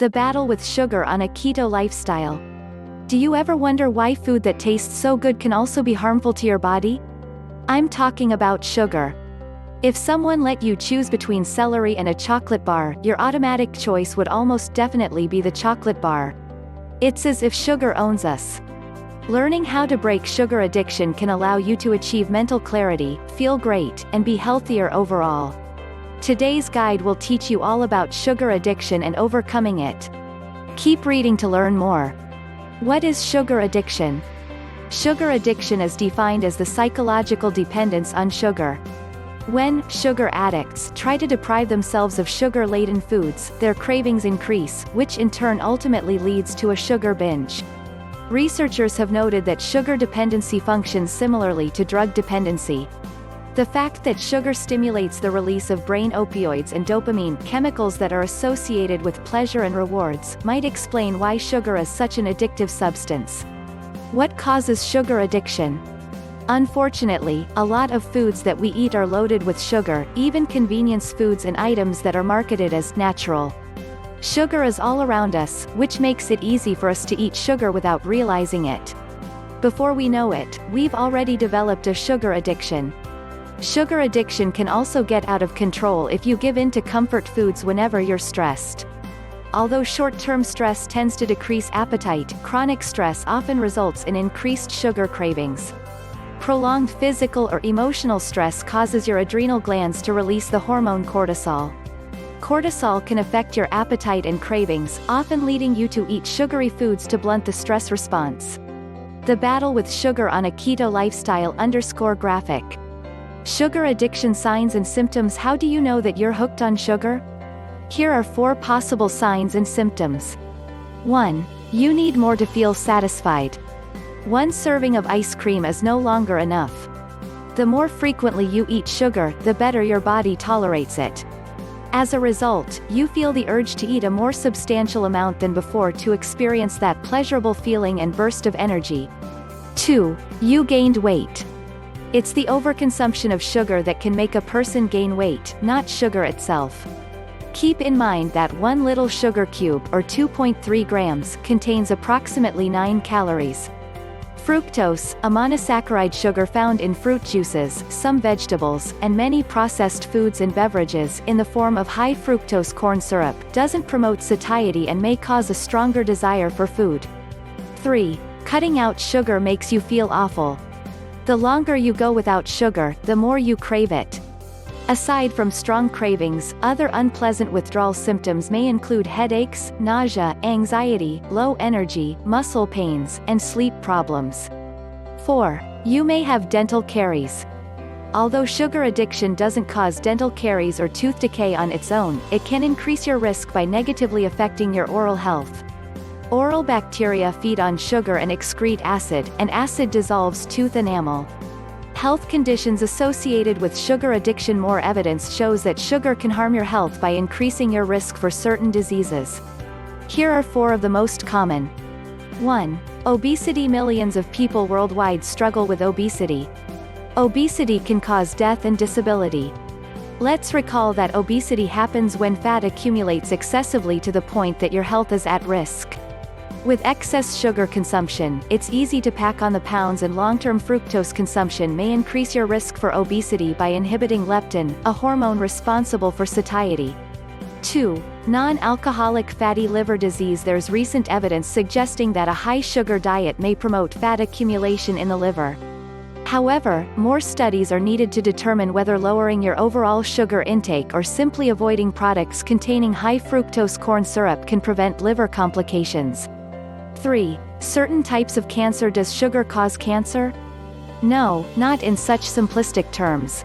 The battle with sugar on a keto lifestyle. Do you ever wonder why food that tastes so good can also be harmful to your body? I'm talking about sugar. If someone let you choose between celery and a chocolate bar, your automatic choice would almost definitely be the chocolate bar. It's as if sugar owns us. Learning how to break sugar addiction can allow you to achieve mental clarity, feel great, and be healthier overall. Today's guide will teach you all about sugar addiction and overcoming it. Keep reading to learn more. What is sugar addiction? Sugar addiction is defined as the psychological dependence on sugar. When sugar addicts try to deprive themselves of sugar-laden foods, their cravings increase, which in turn ultimately leads to a sugar binge. Researchers have noted that sugar dependency functions similarly to drug dependency. The fact that sugar stimulates the release of brain opioids and dopamine, chemicals that are associated with pleasure and rewards, might explain why sugar is such an addictive substance. What causes sugar addiction? Unfortunately, a lot of foods that we eat are loaded with sugar, even convenience foods and items that are marketed as natural. Sugar is all around us, which makes it easy for us to eat sugar without realizing it. Before we know it, we've already developed a sugar addiction. Sugar addiction can also get out of control if you give in to comfort foods whenever you're stressed. Although short-term stress tends to decrease appetite, chronic stress often results in increased sugar cravings. Prolonged physical or emotional stress causes your adrenal glands to release the hormone cortisol. Cortisol can affect your appetite and cravings, often leading you to eat sugary foods to blunt the stress response. The battle with sugar on a keto lifestyle _graphic. Sugar addiction signs and symptoms. How do you know that you're hooked on sugar? Here are 4 possible signs and symptoms. 1. You need more to feel satisfied. One serving of ice cream is no longer enough. The more frequently you eat sugar, the better your body tolerates it. As a result, you feel the urge to eat a more substantial amount than before to experience that pleasurable feeling and burst of energy. 2. You gained weight. It's the overconsumption of sugar that can make a person gain weight, not sugar itself. Keep in mind that 1 little sugar cube, or 2.3 grams, contains approximately 9 calories. Fructose, a monosaccharide sugar found in fruit juices, some vegetables, and many processed foods and beverages, in the form of high fructose corn syrup, doesn't promote satiety and may cause a stronger desire for food. 3. Cutting out sugar makes you feel awful. The longer you go without sugar, the more you crave it. Aside from strong cravings, other unpleasant withdrawal symptoms may include headaches, nausea, anxiety, low energy, muscle pains, and sleep problems. 4. You may have dental caries. Although sugar addiction doesn't cause dental caries or tooth decay on its own, it can increase your risk by negatively affecting your oral health. Oral bacteria feed on sugar and excrete acid, and acid dissolves tooth enamel. Health conditions associated with sugar addiction. More evidence shows that sugar can harm your health by increasing your risk for certain diseases. Here are 4 of the most common. 1. Obesity. Millions of people worldwide struggle with obesity. Obesity can cause death and disability. Let's recall that obesity happens when fat accumulates excessively to the point that your health is at risk. With excess sugar consumption, it's easy to pack on the pounds, and long-term fructose consumption may increase your risk for obesity by inhibiting leptin, a hormone responsible for satiety. 2. Non-alcoholic fatty liver disease. There's recent evidence suggesting that a high-sugar diet may promote fat accumulation in the liver. However, more studies are needed to determine whether lowering your overall sugar intake or simply avoiding products containing high fructose corn syrup can prevent liver complications. 3. Certain types of cancer. Does sugar cause cancer? No, not in such simplistic terms.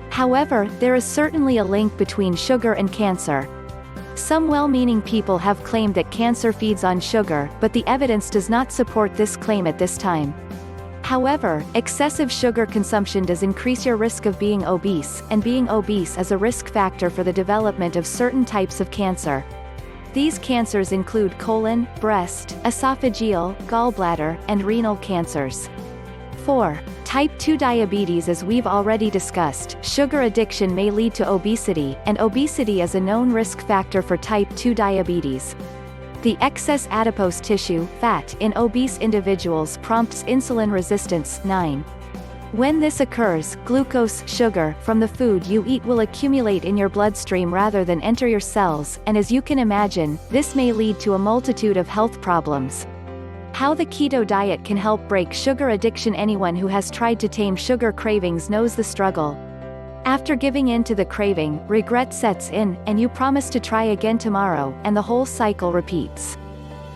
However, there is certainly a link between sugar and cancer. Some well-meaning people have claimed that cancer feeds on sugar, but the evidence does not support this claim at this time. However, excessive sugar consumption does increase your risk of being obese, and being obese is a risk factor for the development of certain types of cancer. These cancers include colon, breast, esophageal, gallbladder, and renal cancers. 4. Type 2 diabetes. As we've already discussed, sugar addiction may lead to obesity, and obesity is a known risk factor for type 2 diabetes. The excess adipose tissue, fat, in obese individuals prompts insulin resistance. 9. When this occurs, glucose, sugar, from the food you eat will accumulate in your bloodstream rather than enter your cells, and as you can imagine, this may lead to a multitude of health problems. How the keto diet can help break sugar addiction. Anyone who has tried to tame sugar cravings knows the struggle. After giving in to the craving, regret sets in, and you promise to try again tomorrow, and the whole cycle repeats.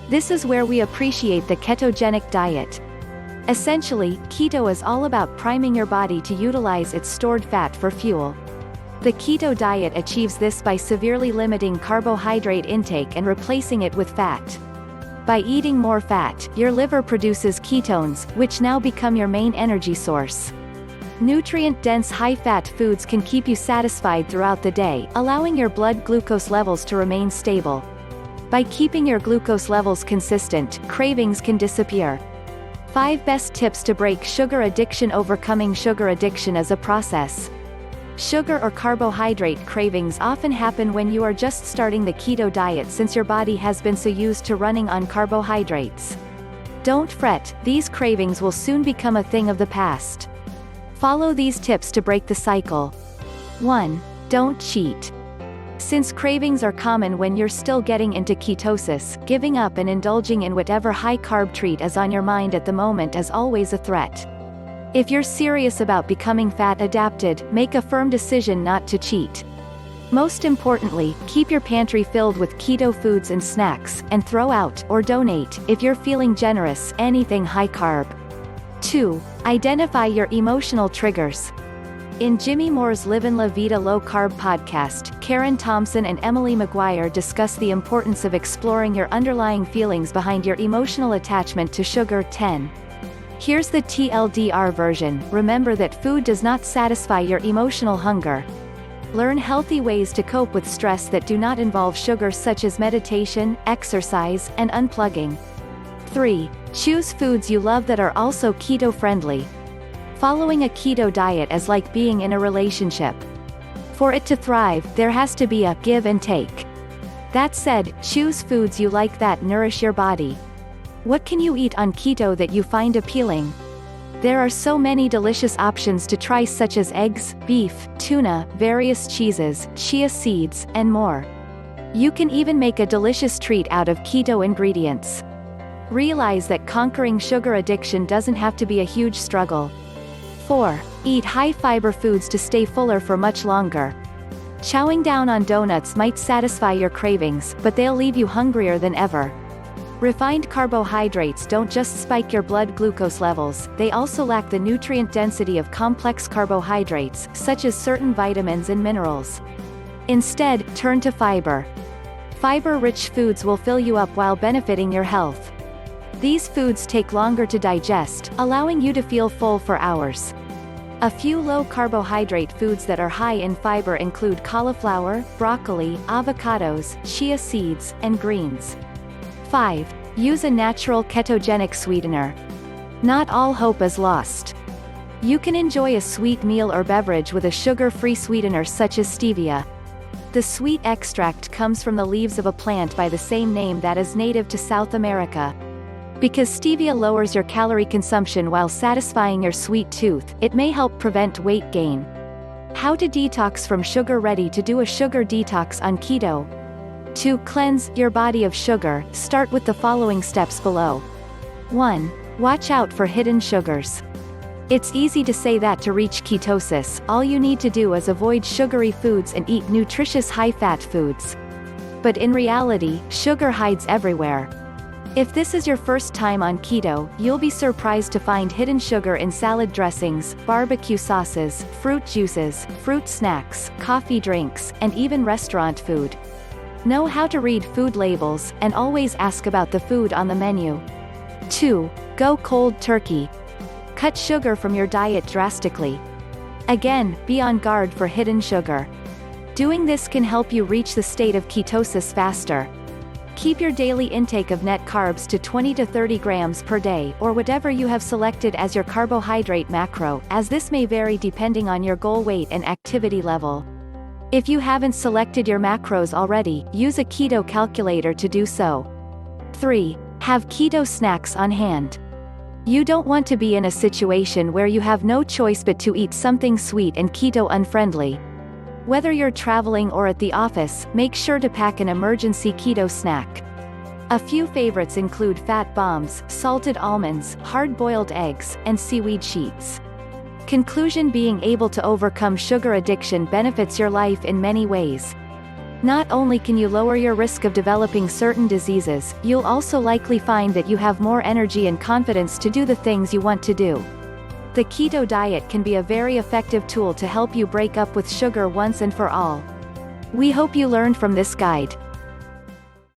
This is where we appreciate the ketogenic diet. Essentially, keto is all about priming your body to utilize its stored fat for fuel. The keto diet achieves this by severely limiting carbohydrate intake and replacing it with fat. By eating more fat, your liver produces ketones, which now become your main energy source. Nutrient-dense high-fat foods can keep you satisfied throughout the day, allowing your blood glucose levels to remain stable. By keeping your glucose levels consistent, cravings can disappear. 5 best tips to break sugar addiction. Overcoming sugar addiction is a process. Sugar or carbohydrate cravings often happen when you are just starting the keto diet, since your body has been so used to running on carbohydrates. Don't fret, these cravings will soon become a thing of the past. Follow these tips to break the cycle. 1. Don't cheat. Since cravings are common when you're still getting into ketosis, giving up and indulging in whatever high-carb treat is on your mind at the moment is always a threat. If you're serious about becoming fat-adapted, make a firm decision not to cheat. Most importantly, keep your pantry filled with keto foods and snacks, and throw out, or donate, if you're feeling generous, anything high-carb. 2. Identify your emotional triggers. In Jimmy Moore's Livin' La Vida Low Carb podcast, Karen Thompson and Emily McGuire discuss the importance of exploring your underlying feelings behind your emotional attachment to sugar. 10. Here's the TLDR version. Remember that food does not satisfy your emotional hunger. Learn healthy ways to cope with stress that do not involve sugar, such as meditation, exercise, and unplugging. 3. Choose foods you love that are also keto-friendly. Following a keto diet is like being in a relationship. For it to thrive, there has to be a give and take. That said, choose foods you like that nourish your body. What can you eat on keto that you find appealing? There are so many delicious options to try, such as eggs, beef, tuna, various cheeses, chia seeds, and more. You can even make a delicious treat out of keto ingredients. Realize that conquering sugar addiction doesn't have to be a huge struggle. 4. Eat high-fiber foods to stay fuller for much longer. Chowing down on donuts might satisfy your cravings, but they'll leave you hungrier than ever. Refined carbohydrates don't just spike your blood glucose levels, they also lack the nutrient density of complex carbohydrates, such as certain vitamins and minerals. Instead, turn to fiber. Fiber-rich foods will fill you up while benefiting your health. These foods take longer to digest, allowing you to feel full for hours. A few low-carbohydrate foods that are high in fiber include cauliflower, broccoli, avocados, chia seeds, and greens. 5. Use a natural ketogenic sweetener. Not all hope is lost. You can enjoy a sweet meal or beverage with a sugar-free sweetener such as stevia. The sweet extract comes from the leaves of a plant by the same name that is native to South America. Because stevia lowers your calorie consumption while satisfying your sweet tooth, it may help prevent weight gain. How to detox from sugar. Ready to do a sugar detox on keto? To cleanse your body of sugar, start with the following steps below. 1. Watch out for hidden sugars. It's easy to say that to reach ketosis, all you need to do is avoid sugary foods and eat nutritious high-fat foods. But in reality, sugar hides everywhere. If this is your first time on keto, you'll be surprised to find hidden sugar in salad dressings, barbecue sauces, fruit juices, fruit snacks, coffee drinks, and even restaurant food. Know how to read food labels, and always ask about the food on the menu. 2. Go cold turkey. Cut sugar from your diet drastically. Again, be on guard for hidden sugar. Doing this can help you reach the state of ketosis faster. Keep your daily intake of net carbs to 20 to 30 grams per day, or whatever you have selected as your carbohydrate macro, as this may vary depending on your goal weight and activity level. If you haven't selected your macros already, use a keto calculator to do so. 3. Have keto snacks on hand. You don't want to be in a situation where you have no choice but to eat something sweet and keto unfriendly. Whether you're traveling or at the office, make sure to pack an emergency keto snack. A few favorites include fat bombs, salted almonds, hard-boiled eggs, and seaweed sheets. Conclusion: being able to overcome sugar addiction benefits your life in many ways. Not only can you lower your risk of developing certain diseases, you'll also likely find that you have more energy and confidence to do the things you want to do. The keto diet can be a very effective tool to help you break up with sugar once and for all. We hope you learned from this guide.